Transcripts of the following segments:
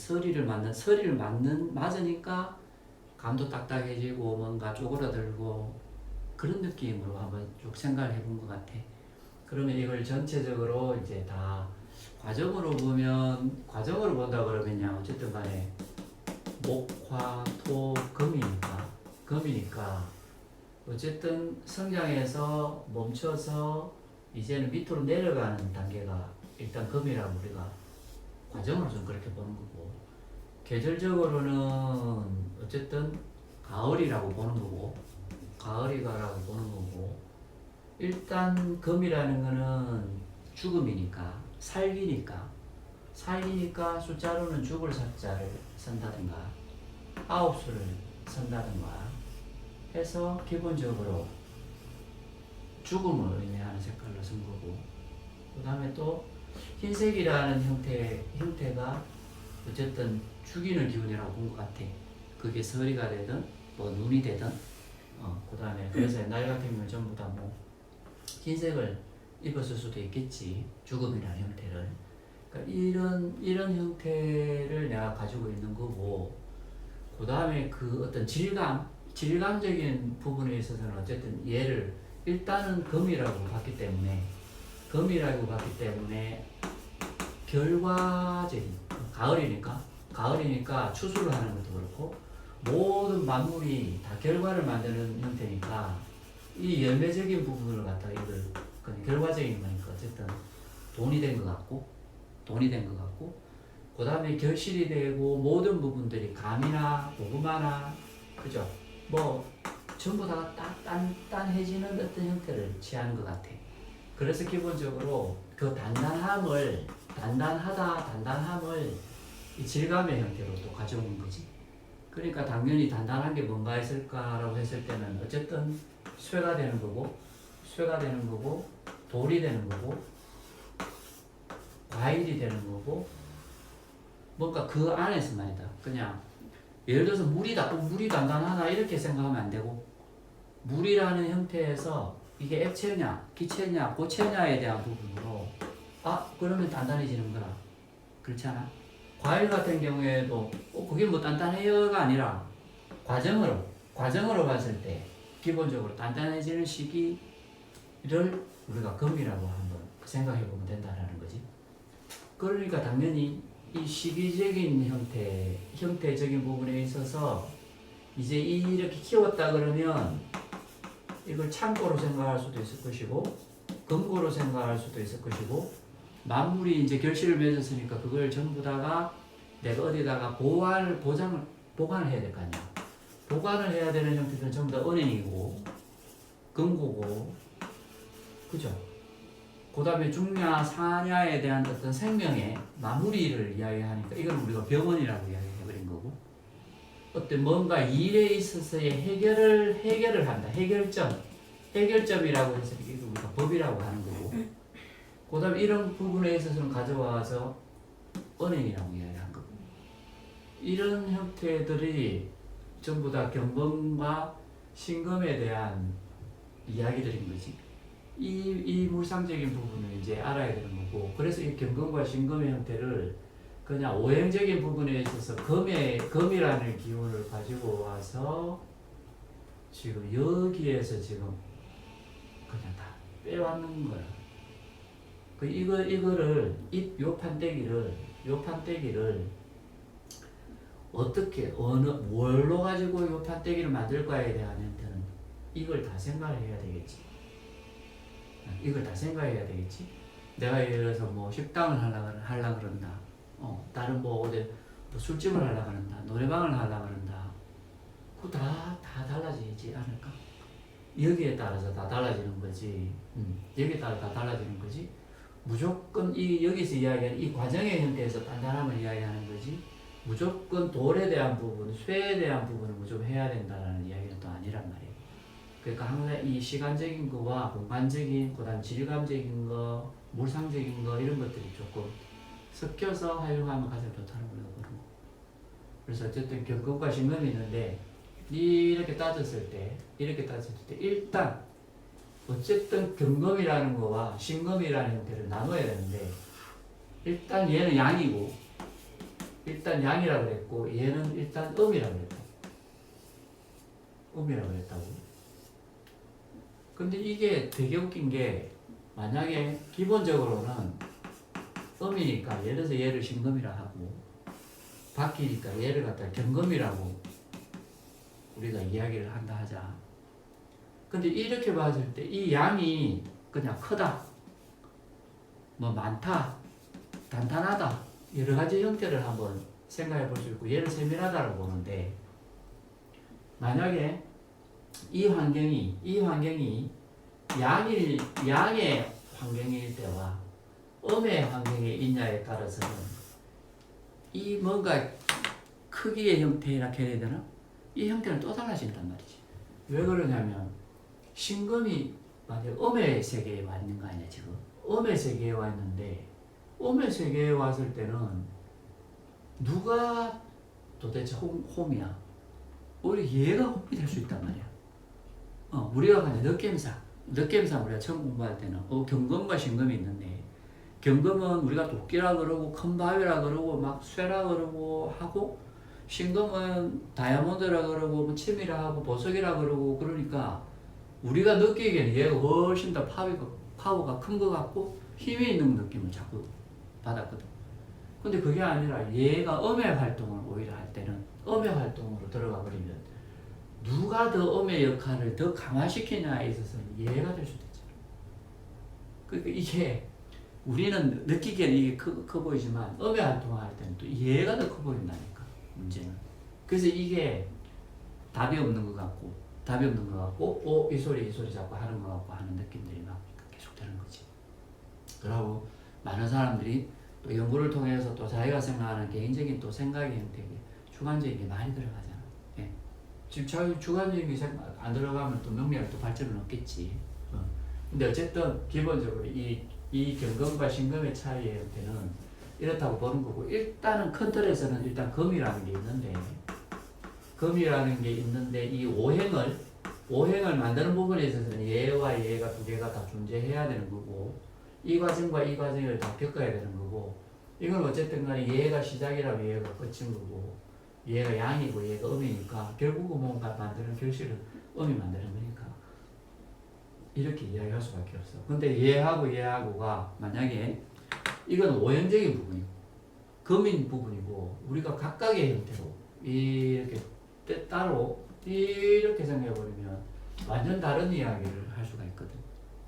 서리를 맞으니까 감도 딱딱해지고 뭔가 쪼그라들고 그런 느낌으로 한번 쭉 생각을 해본 것 같아. 그러면 이걸 전체적으로 이제 다 과정으로 본다 그러면요. 어쨌든 간에 목, 화, 토, 금이니까 어쨌든 성장해서 멈춰서 이제는 밑으로 내려가는 단계가 일단 금이라고 우리가 과정으로 좀 그렇게 보는 거고, 계절적으로는 어쨌든 가을이라고 보는 거고, 가을이가라고 보는 거고, 일단 금이라는 거는 죽음이니까, 살기니까 숫자로는 죽을 숫자를 쓴다든가 아홉 수를 쓴다든가 해서 기본적으로 죽음을 의미하는 색깔로 쓴 거고, 그 다음에 또 흰색이라는 형태가 어쨌든 죽이는 기운이라고 본 것 같아. 그게 서리가 되든 뭐 눈이 되든 그 다음에 그래서 옛날 같으면 전부 다 뭐 흰색을 입었을 수도 있겠지, 죽음이라는 형태를. 그러니까 이런 형태를 내가 가지고 있는 거고, 그 다음에 그 어떤 질감적인 부분에 있어서는 어쨌든 얘를 일단은 금이라고 봤기 때문에 결과적인, 가을이니까 추수를 하는 것도 그렇고 모든 만물이 다 결과를 만드는 형태니까 이 열매적인 부분을 갖다가 이걸 그냥 결과적인 거니까 어쨌든 돈이 된 것 같고 그 다음에 결실이 되고 모든 부분들이 감이나 고구마나 그죠, 뭐 전부 다 단단해지는 어떤 형태를 취하는 것 같아. 그래서 기본적으로 그 단단함을 이 질감의 형태로 또 가져오는 거지. 그러니까 당연히 단단한 게 뭔가 했을까라고 했을 때는 어쨌든 쇠가 되는 거고 돌이 되는 거고 과일이 되는 거고, 뭔가 그 안에서 말이다. 그냥 예를 들어서 물이 단단하다 이렇게 생각하면 안 되고, 물이라는 형태에서 이게 액체냐 기체냐 고체냐에 대한 부분으로 그러면 단단해지는 거라. 그렇지 않아? 과일 같은 경우에도 그게 뭐 단단해요가 아니라 과정으로 봤을 때 기본적으로 단단해지는 시기를 우리가 금이라고 한번 생각해 보면 된다라는 거지. 그러니까 당연히 이 시기적인 형태적인 부분에 있어서 이제 이렇게 키웠다 그러면 이걸 창고로 생각할 수도 있을 것이고 금고로 생각할 수도 있을 것이고, 만물이 이제 결실을 맺었으니까 그걸 전부 다가 내가 어디다가 보관을 해야 될 거 아니야. 보관을 해야 되는 형태들은 전부 다 은행이고 금고고, 그죠? 그 다음에 중냐 사냐에 대한 어떤 생명의 마무리를 이야기하니까 이걸 우리가 병원이라고 이야기해버린 거고, 어떤 뭔가 일에 있어서의 해결을 한다. 해결점이라고 해서 이게 우리가 법이라고 하는 거고, 그 다음에 이런 부분에 있어서는 가져와서 은행이라고 이야기한 거고, 이런 형태들이 전부 다 경범과 신금에 대한 이야기들인 거지. 이 물상적인 부분을 이제 알아야 되는 거고, 그래서 이 경금과 신금의 형태를 그냥 오행적인 부분에 있어서 금이라는 기운을 가지고 와서 지금 여기에서 지금 그냥 다 빼왔는 거야. 이거를 요 판때기를 어떻게 뭘로 가지고 요 판때기를 만들까에 대한 형태는 이걸 다 생각을 해야 되겠지. 내가 예를 들어서 뭐 식당을 하려고 그런다. 다른 뭐 어디 뭐 술집을 하려고 그런다. 노래방을 하려고 그런다. 그거 다 달라지지 않을까? 여기에 따라서 다 달라지는 거지. 여기에 따라 다 달라지는 거지. 무조건 여기서 이야기하는 이 과정의 형태에서 단단함을 이야기하는 거지. 무조건 돌에 대한 부분, 쇠에 대한 부분을 무조건 해야 된다는 이야기는 또 아니란 말이에요. 그러니까 항상 이 시간적인 거와 공간적인, 그다음 질감적인 거, 물상적인 거 이런 것들이 조금 섞여서 활용하면 가장 좋다는 거라고 보는 거. 그래서 어쨌든 경금과 신금이 있는데 이렇게 따졌을 때 일단 어쨌든 경금이라는 거와 신금이라는 형태를 나눠야 되는데, 일단 얘는 양이고 일단 양이라고 그랬고 얘는 일단 음이라고 그랬다. 음이라고 그랬다고. 근데 이게 되게 웃긴 게 만약에 기본적으로는 음이니까 예를 들어서 얘를 신금이라 하고 바뀌니까 얘를 갖다 경금이라고 우리가 이야기를 한다 하자. 근데 이렇게 봤을 때 이 양이 그냥 크다, 뭐 많다, 단단하다 여러 가지 형태를 한번 생각해 볼 수 있고 얘를 세밀하다고 보는데 만약에 이 환경이 양의 환경일 때와 음의 환경에 있냐에 따라서는 이 뭔가 크기의 형태라 해야 되나? 이 형태는 또 달라진단 말이지. 왜 그러냐면 신금이 만약 음의 세계에 와 있는 거 아니야 지금? 음의 세계에 와 있는데 음의 세계에 왔을 때는 누가 도대체 홈이야? 우리 얘가 홈이 될 수 있단 말이야. 우리가 그냥 느낌상 우리가 처음 공부할 때는 경금과 신금이 있는데 경금은 우리가 도끼라 그러고 큰 바위라 그러고 막 쇠라 그러고 하고 신금은 다이아몬드라 그러고 뭐 침이라 하고 보석이라 그러고 그러니까 우리가 느끼기에는 얘가 훨씬 더 파워가 큰 것 같고 힘이 있는 느낌을 자꾸 받았거든. 근데 그게 아니라 얘가 음의 활동을 오히려 할 때는 음의 활동으로 들어가 버리면 누가 더 음의 역할을 더 강화시키냐에 있어서는 얘가 될 수도 있잖아. 그러니까 이게 우리는 느끼기에는 이게 커 보이지만 음의 활동을 할 때는 또 얘가 더 커 보인다니까 문제는. 그래서 이게 답이 없는 것 같고 이 소리 자꾸 하는 것 같고 하는 느낌들이 막 계속 되는 거지. 그러고 많은 사람들이 또 연구를 통해서 또 자기가 생각하는 개인적인 또 생각의 형태에 주관적인 게 많이 들어가잖아. 예. 지금 자기 주관적인 게 안 들어가면 또 능력이 또 발전은 없겠지. 근데 어쨌든 기본적으로 이 경금과 신금의 차이의 형태는 이렇다고 보는 거고 일단은 큰 틀에서는 일단 금이라는 게 있는데 이 오행을 만드는 부분에 있어서는 얘와 얘가 두 개가 다 존재해야 되는 거고 이 과정과 이 과정을 다 겪어야 되는 거고 이건 어쨌든 간에 얘가 시작이라면 얘가 끝인 거고 얘가 양이고 얘가 음이니까 결국은 뭔가 만드는 결실은 음이 만드는 거니까 이렇게 이야기할 수밖에 없어. 근데 얘하고가 만약에 이건 오행적인 부분이고 금인 부분이고 우리가 각각의 형태로 이렇게 따로 이렇게 생각해버리면 완전 다른 이야기를 할 수가 있거든.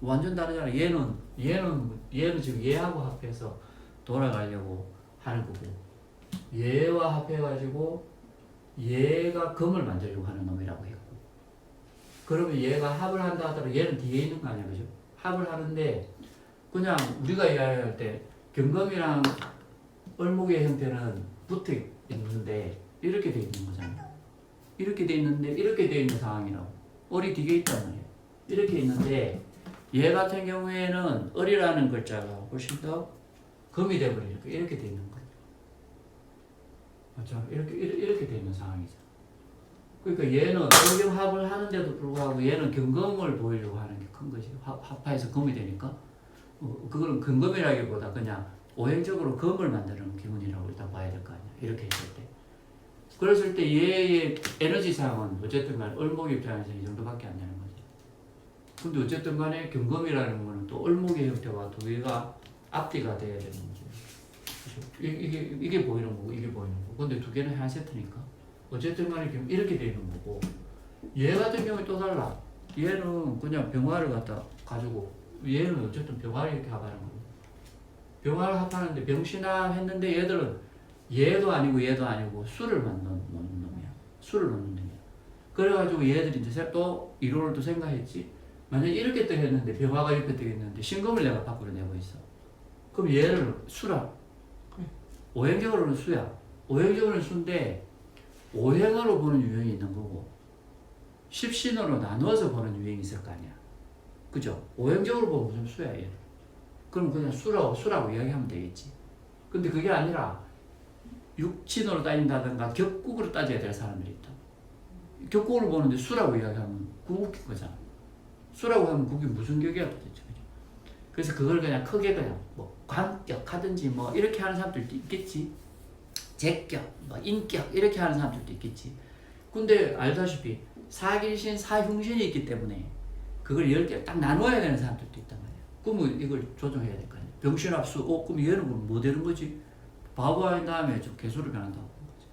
완전 다르잖아. 얘는 지금 얘하고 합해서 돌아가려고 하는 거고 얘와 합해가지고 얘가 금을 만들려고 하는 놈이라고 했고 그러면 얘가 합을 한다 하더라도 얘는 뒤에 있는 거 아니야, 그죠? 합을 하는데 그냥 우리가 이야기할 때 경금이랑 을목의 형태는 붙어 있는데 이렇게 돼 있는 거잖아. 이렇게 돼 있는데 이렇게 돼 있는 상황이라고. 을이 뒤에 있단 말이야. 이렇게 있는데 얘 같은 경우에는 을이라는 글자가 훨씬 더 금이 돼버리니까 이렇게 돼 있는 거야. 맞죠? 이렇게 돼 있는 상황이죠. 그러니까 얘는 을경합을 하는데도 불구하고 얘는 경금을 보이려고 하는 게 큰 거지. 합해서 금이 되니까. 그거는 근금이라기보다 그냥 오행적으로 금을 만드는 기운이라고 일단 봐야 될 거 아니야. 이렇게 했을 때. 그랬을 때 얘의 에너지 사항은 어쨌든 간에 을목 입장에서 이 정도밖에 안 되는 거지. 근데 어쨌든 간에 경금이라는 거는 또 을목의 형태와 두 개가 앞뒤가 돼야 되는 거지. 이게 보이는 거고 이게 보이는 거고. 근데 두 개는 한 세트니까. 어쨌든 간에 이렇게 되는 거고. 얘 같은 경우에 또 달라. 얘는 그냥 병화를 가지고 얘는 어쨌든 병화를 이렇게 합하는 거고. 병화를 합하는데 병신화 했는데 얘들은 얘도 아니고 수를 넣는 놈이야. 수를 넣는 놈이야. 그래가지고 얘들이 이제 또 이론을 또 생각했지. 만약에 이렇게 또 했는데 병화가 이렇게 되겠는데 신금을 내가 밖으로 내고 있어. 그럼 얘를 수라. 오행적으로는 수야. 오행적으로는 수인데 오행으로 보는 유형이 있는 거고 십신으로 나누어서 보는 유형이 있을 거 아니야. 그죠? 오행적으로 보면 무슨 수야 얘. 그럼 그냥 수라고 이야기하면 되겠지. 근데 그게 아니라 육친으로 따진다든가 격국으로 따져야 될 사람들이 있다. 격국으로 보는데 수라고 이야기하면 그거 웃긴 거잖아. 수라고 하면 그게 무슨 격이야 도대체. 그래서 그걸 그냥 크게 그냥 뭐 관격하든지 뭐 이렇게 하는 사람들도 있겠지. 제격, 뭐 인격 이렇게 하는 사람들도 있겠지. 근데 알다시피 사길신, 사흉신이 있기 때문에 그걸 10개 딱 나눠야 되는 사람들도 있단 말이야. 그러면 이걸 조정해야 될 거 아니야. 병신합수, 그럼 얘는 뭐 되는 거지? 바보인 다음에 좀 개소를 변한다고 하는 거지.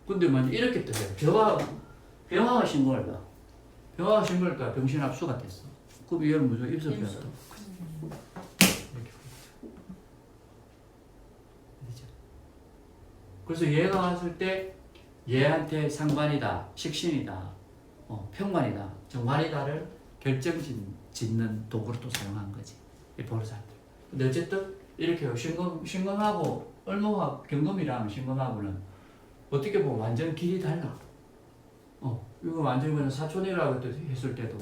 근데 만약 이렇게 떠요. 병화가 신고를 봐. 병화가 신고를 까 병신합수가 됐어. 그럼 얘는 무조건 입술 변한다. 그래서 얘가 왔을 때 얘한테 상관이다, 식신이다, 평관이다, 정관이다를 결정짓는 도구로 또 사용한 거지. 이 보르사들. 근데 어쨌든 이렇게 신금하고 을목하고 경금이랑 신금하고는 어떻게 보면 완전 길이 달라. 이거 완전히 그냥 사촌이라고 했을 때도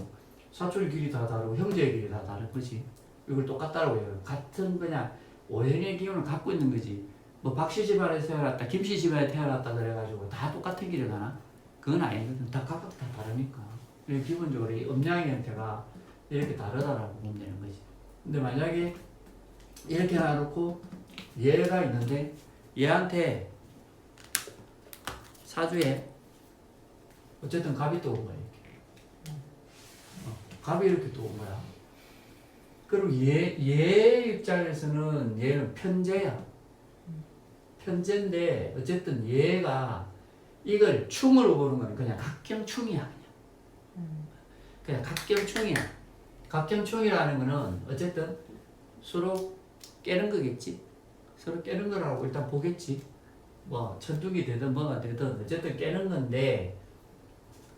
사촌 길이 다 다르고 형제의 길이 다 다른 거지. 이걸 똑같다라고 해요. 같은 그냥 오행의 기운을 갖고 있는 거지. 뭐 박씨 집안에 태어났다, 김씨 집안에 태어났다 그래가지고 다 똑같은 길을 가나? 그건 아니거든. 다 각각 다 다르니까. 기본적으로 이 음양의 형태가 이렇게 다르다라고 보면 되는 거지. 근데 만약에 이렇게 놔놓고 얘가 있는데 얘한테 사주에 어쨌든 갑이 또 온 거야. 이렇게. 갑이 이렇게 또 온 거야. 그리고 얘 입장에서는 얘는 편재야. 편재인데 어쨌든 얘가 이걸 충으로 보는 건 그냥 각경충이야. 그냥 각경충이야. 각경충이라는 거는 어쨌든 서로 깨는 거겠지. 서로 깨는 거라고 일단 보겠지. 뭐 천둥이 되든 뭐가 되든 어쨌든 깨는 건데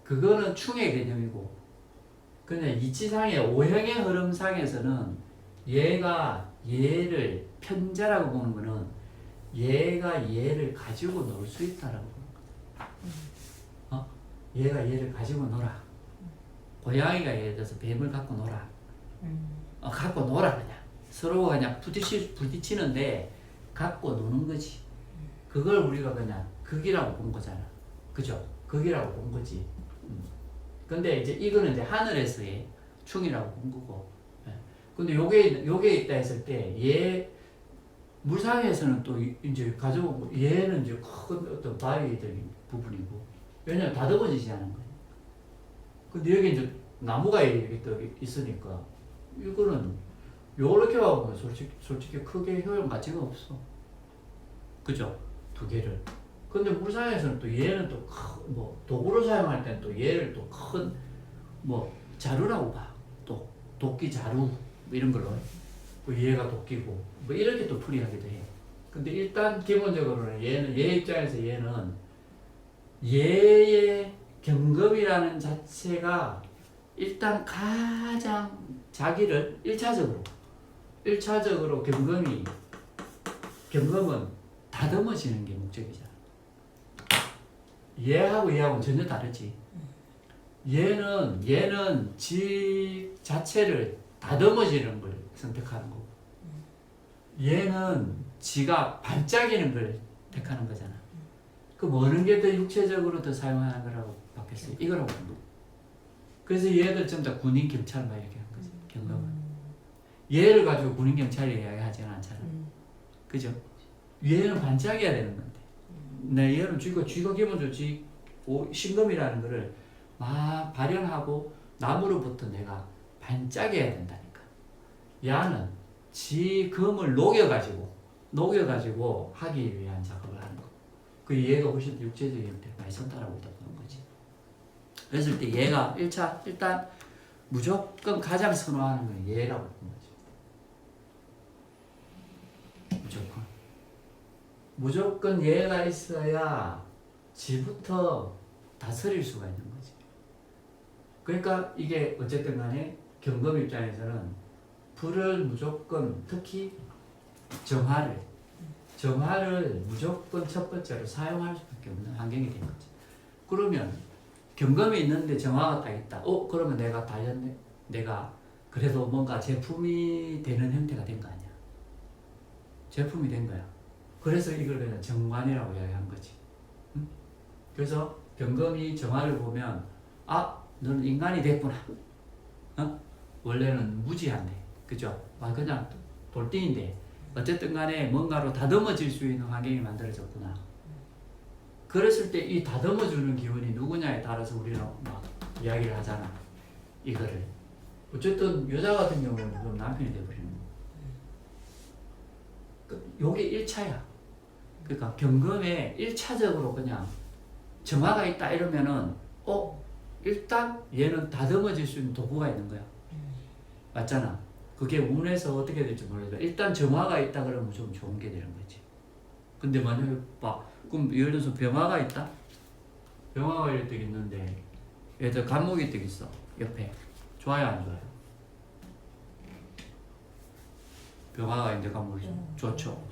그거는 충의 개념이고 그냥 이치상의 오형의 흐름상에서는 얘가 얘를 편재라고 보는 거는 얘가 얘를 가지고 놀 수 있다라고 보는 거야. 얘가 얘를 가지고 놀아. 고양이가 예를 들어서 뱀을 갖고 놀아. 갖고 놀아 그냥. 서로 그냥 부딪히는데 갖고 노는 거지. 그걸 우리가 그냥 극이라고 본 거잖아. 그죠? 극이라고 본 거지. 근데 이제 이거는 이제 하늘에서의 충이라고 본 거고. 근데 요게 있다 했을 때 얘 물상에서는 또 이제 가져오고 얘는 이제 큰 어떤 바위적인 부분이고 왜냐면 다듬어지지 않은 거예요. 근데 여기 이제 나무가 이렇게 또 있으니까 이거는 요렇게 하면 솔직히 크게 효용 가치가 없어. 그죠? 두 개를. 근데 물상에서는 또 얘는 또 뭐 도구로 사용할 때는 또 얘를 또 큰 뭐 자루라고 봐. 또 도끼 자루 뭐 이런 걸로. 얘가 도끼고 뭐 이렇게 또 풀이하기도 해. 근데 일단 기본적으로는 얘 입장에서 얘는 얘의 경금이라는 자체가 일단 가장 자기를 1차적으로 경금은 다듬어지는 게 목적이잖아. 얘하고는 전혀 다르지. 얘는 지 자체를 다듬어지는 걸 선택하는 거고 얘는 지가 반짝이는 걸 택하는 거잖아. 그럼 어느 게 더 육체적으로 더 사용하는 거라고 바뀌었어요? 이거라고 본 거. 그래서 얘들 전부 다 군인 경찰 막 이렇게 한 거지. 경험은. 얘를 가지고 군인 경찰이 이야기하지는 않잖아. 그죠? 얘는 반짝여야 되는 건데. 내 얘는 쥐가 기본적으로 신금이라는 거를 막 발현하고 나무로부터 내가 반짝여야 된다니까. 얘는 지 금을 녹여가지고 하기 위한 작업을 하는 거. 그 얘가 훨씬 육체적인 형태를 많이 선택하고 있다고 보는 거지. 그랬을 때 얘가 일단 무조건 가장 선호하는 건 얘라고 보는 거지. 무조건 얘가 있어야 지부터 다스릴 수가 있는 거지. 그러니까 이게 어쨌든 간에 경금 입장에서는 불을 무조건 특히 정화를 무조건 첫 번째로 사용할 수밖에 없는 환경이 된 거지. 그러면 경금이 있는데 정화가 딱 있다. 그러면 내가 달렸네. 내가 그래도 뭔가 제품이 되는 형태가 된 거 아니야. 제품이 된 거야. 그래서 이걸 그냥 정관이라고 이야기한 거지. 응? 그래서 경금이 정화를 보면 너는 인간이 됐구나. 원래는 무지한데, 그죠? 그냥 돌덩인데 어쨌든 간에 뭔가로 다듬어질 수 있는 환경이 만들어졌구나. 그랬을 때 이 다듬어주는 기운이 누구냐에 따라서 우리는 막 이야기를 하잖아. 이거를. 어쨌든 여자 같은 경우는 그럼 남편이 돼버리는 거야. 요게 1차야. 그러니까 경금에 1차적으로 그냥 정화가 있다 이러면은 일단 얘는 다듬어질 수 있는 도구가 있는 거야. 맞잖아. 그게 운에서 어떻게 될지 모르지만 일단 정화가 있다 그러면 좀 좋은 게 되는 거지. 근데 만약에 그럼 예를 들어서 병화가 있다? 병화가 이렇게 있는데 얘들 간목이 이렇게 있어. 옆에. 좋아요 안 좋아요? 병화가 있는데 간목이 좋죠.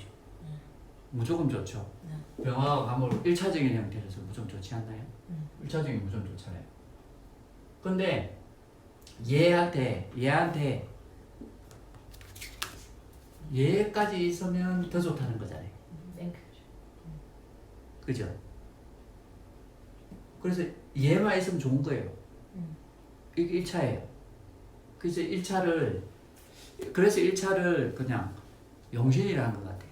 무조건 좋죠. 병화가 간목을 1차적인 형태로서 무조건 좋지 않나요? 1차적인 무조건 좋잖아요. 근데 얘까지 있으면 더 좋다는 거잖아요. 그죠? 그래서 얘만 있으면 좋은 거예요. 이게 1차예요. 그래서 1차를 그냥 용신이라는 것 같아요.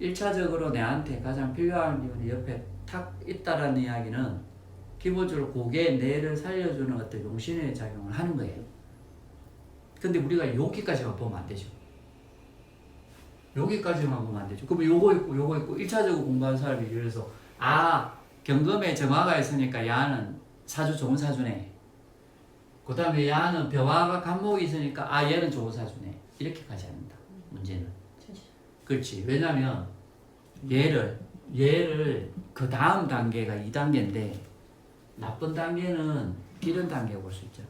1차적으로 내한테 가장 필요한 기운이 옆에 탁 있다라는 이야기는 기본적으로 고개 뇌를 살려주는 어떤 용신의 작용을 하는 거예요. 근데 우리가 여기까지만 보면 안 되죠. 여기까지만 보면 안 되죠. 그럼 요거 있고 1차적으로 공부하는 사람이 예를 들어서 경금에 정화가 있으니까 야는 사주 좋은 사주네. 그 다음에 야는 병화가 간목이 있으니까 얘는 좋은 사주네. 이렇게 가지 않는다. 문제는. 그렇지. 왜냐면 얘를 그 다음 단계가 2단계인데 나쁜 단계는 이런 단계 볼 수 있잖아.